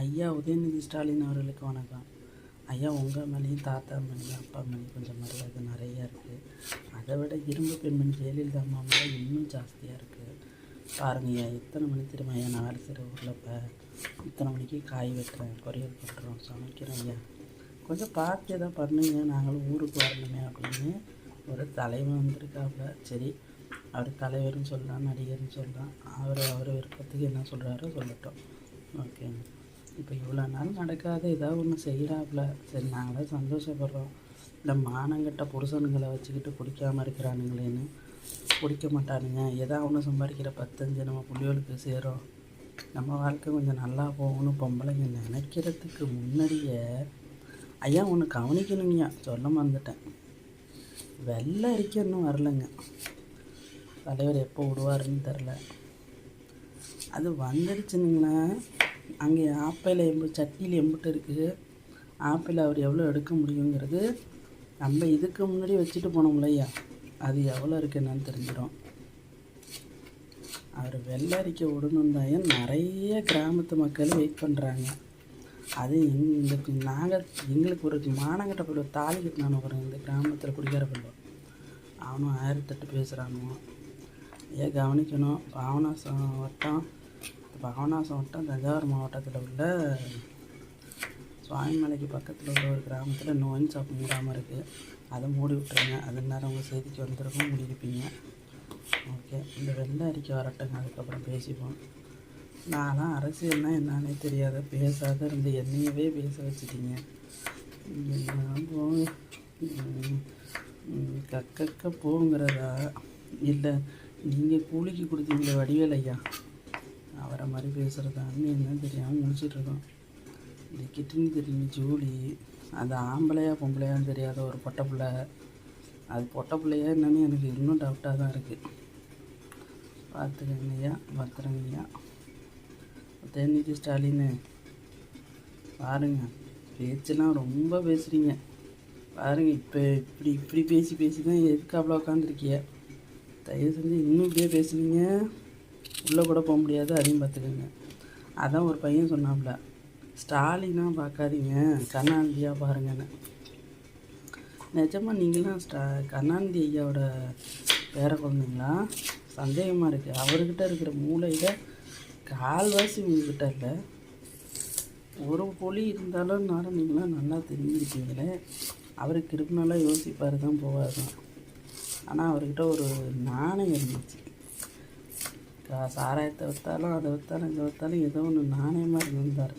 ஐயா உதயநிதி ஸ்டாலின் அவர்களுக்கு வணக்கம். ஐயா, உங்கள் மேலேயும் தாத்தா மேலேயும் அப்பா மேலேயும் கொஞ்சம் மரியாதை நிறையா இருக்குது. அதை விட இரும்பு பெண்மணி ஜெயலலிதா அம்மா மேலே இன்னும் ஜாஸ்தியாக இருக்குது. பாருங்கள் ஐயா, எத்தனை மணி தெரியுமா ஐயா நான் வேலை செய்கிற ஊரில் இப்போ இத்தனை மணிக்கு காய் வெட்டுறேன், பொரியல் பண்ணுறோம், சமைக்கிறோம். ஐயா கொஞ்சம் பார்த்து எதாவது பண்ணுங்க, நாங்களும் ஊருக்கு வரணுமே அப்படின்னு ஒரு தலைவன் வந்திருக்காப்புல. சரி, அவர் தலைவர்னு சொல்லலாம், நடிகர்னு சொல்லலாம், அவர் விருப்பத்துக்கு என்ன சொல்கிறாரோ சொல்லட்டும். ஓகேங்க. இப்போ இவ்வளோ நாள் நடக்காத ஏதாவது ஒன்று செய்கிறாப்புல. சரி, நாங்களே சந்தோஷப்படுறோம். இந்த மானங்கட்ட புருஷனுங்களை வச்சுக்கிட்டு குடிக்காமல் இருக்கிறானுங்களேன்னு குடிக்க மாட்டானுங்க. ஏதாவது ஒன்று சம்பாதிக்கிற 10-5 நம்ம புள்ளிகளுக்கு சேரும், நம்ம வாழ்க்கை கொஞ்சம் நல்லா போகணும் பொம்பளைங்க நினைக்கிறதுக்கு முன்னாடியே ஐயா ஒன்று கவனிக்கணுங்கய்யா, சொல்ல மறந்துட்டேன். வெள்ளை அறிக்கை இன்னும் வரலைங்க. தலைவர் எப்போ விடுவாருன்னு தெரில. அது வந்துடுச்சுனுங்களா, அங்கே ஆப்பிள் சட்டியில் எம்பிட்டு இருக்குது, ஆப்பிள் அவர் எவ்வளோ எடுக்க முடியுங்கிறது நம்ம இதுக்கு முன்னாடி வச்சுட்டு போனோம்ல ஐயா, அது எவ்வளோ இருக்குது என்னன்னு தெரிஞ்சிடும். அவர் வெள்ளை அறிக்கை விடணும் தான் நிறைய கிராமத்து மக்கள் வெயிட் பண்ணுறாங்க. அது எங்களுக்கு ஒரு மானங்கட்ட பிள்ளை தாலி கட்டினானு ஒரு இந்த கிராமத்தில் குடிக்கிற பிள்ளை, அவனும் 1008 பேசுகிறானுவோ. ஏன் கவனிக்கணும். பாபநாசம் வட்டம் தஞ்சாவூர் மாவட்டத்தில் உள்ள சுவாமிமலைக்கு பக்கத்தில் உள்ள ஒரு கிராமத்தில் இன்னும் ஒயின் ஷாப் மூடாமல் இருக்குது. அதை மூடி விட்டுருங்க. அது நேரம் உங்கள் செய்திக்கு வந்திருக்கும், மூடிருப்பீங்க. ஓகே, இந்த வெள்ளை அறிக்கை வரட்டுங்க, அதுக்கப்புறம் பேசிப்போம். நான்லாம் அரசியல்னால் என்னன்னே தெரியாத பேசாத இருந்து என்னையவே பேச வச்சுட்டீங்க. கக்க போங்கிறதா இல்லை நீங்கள் கூலிக்கு கொடுத்தீங்களே வடிவேல் ஐயா, அவரை மாதிரி பேசுகிறதான்னு என்ன தெரியாமல் முடிச்சிட்ருக்கோம். இந்த கிட்னி தெரிஞ்சு ஜூலி, அந்த ஆம்பளையா பொம்பளையான்னு தெரியாத ஒரு பொட்டை பிள்ளை, அது பொட்டை பிள்ளையா என்னன்னு எனக்கு இன்னும் டவுட்டாக தான் இருக்குது. பார்த்துக்கங்க ஐயா, பத்திரங்க ஐயா. உதயநிதி ஸ்டாலின் பாருங்கள், பேச்செல்லாம் ரொம்ப பேசுகிறீங்க பாருங்கள். இப்போ இப்படி பேசி தான் எதுக்காப்புல உட்காந்துருக்கிய. தயவு செஞ்சு இன்னும் இப்படியே பேசுனீங்க உள்ளே கூட போக முடியாது, அதையும் பார்த்துக்கோங்க. அதான் ஒரு பையன் சொன்னாப்புல, ஸ்டாலினாக பார்க்காதீங்க கருணாநிதியாக பாருங்கன்னு. நிஜமாக நீங்களாம் கருணாநிதி ஐயாவோட பேர குழந்தைங்களா? சந்தேகமாக இருக்குது. அவர்கிட்ட இருக்கிற மூளையில் கால்வாசி உங்ககிட்ட இல்லை. ஒரு பொலி இருந்தாலும் நீங்களாம் நல்லா தெரிஞ்சுருக்கீங்களே. அவர் கிரிமினலாக யோசிப்பார் தான் போவார் தான். ஆனால் அவர்கிட்ட ஒரு நாணயம் இருந்துச்சு. சாராயத்தை விற்றாலும் அதை விற்றாலும் இதை விற்றாலும் ஏதோ ஒன்று நாணயமாக இருந்திருந்தார்.